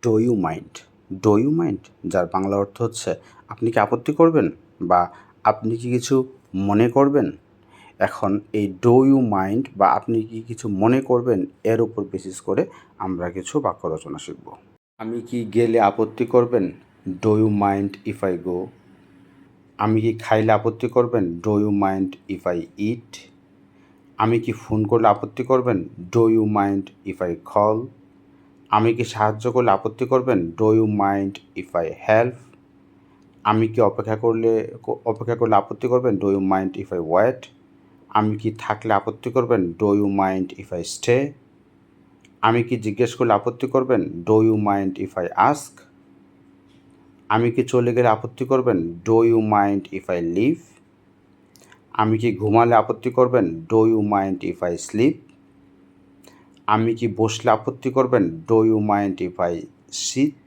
Do you mind? Do you mind যার বাংলা অর্থ হচ্ছে আপনি কি আপত্তি করবেন বা আপনি কি কিছু মনে করবেন। এখন এই ডো ইউ মাইন্ড বা আপনি কি কিছু মনে করবেন এর উপর বেসিস করে আমরা কিছু বাক্য রচনা শিখব। আমি কি গেলে আপত্তি করবেন? Do you mind if I go. আমি কি খাইলে আপত্তি করবেন? Do you mind if I eat. আমি কি ফোন করলে আপত্তি করবেন? Do you mind if I call. আমি কি সাহায্য করলে আপত্তি করবেন? Do you mind if I help. আমি কি অপেক্ষা করলে আপত্তি করবেন? Do you mind if I wait. আমি কি থাকলে আপত্তি করবেন? Do you mind if I stay. আমি কি জিজ্ঞেস করলে আপত্তি করবেন? Do you mind if I ask. আমি কি চলে গেলে আপত্তি করবেন? Do you mind if I leave. আমি কি ঘুমালে আপত্তি করবেন? Do you mind if I sleep. আমি কি বসলে আপত্তি করবেন? Do you mind if I seat.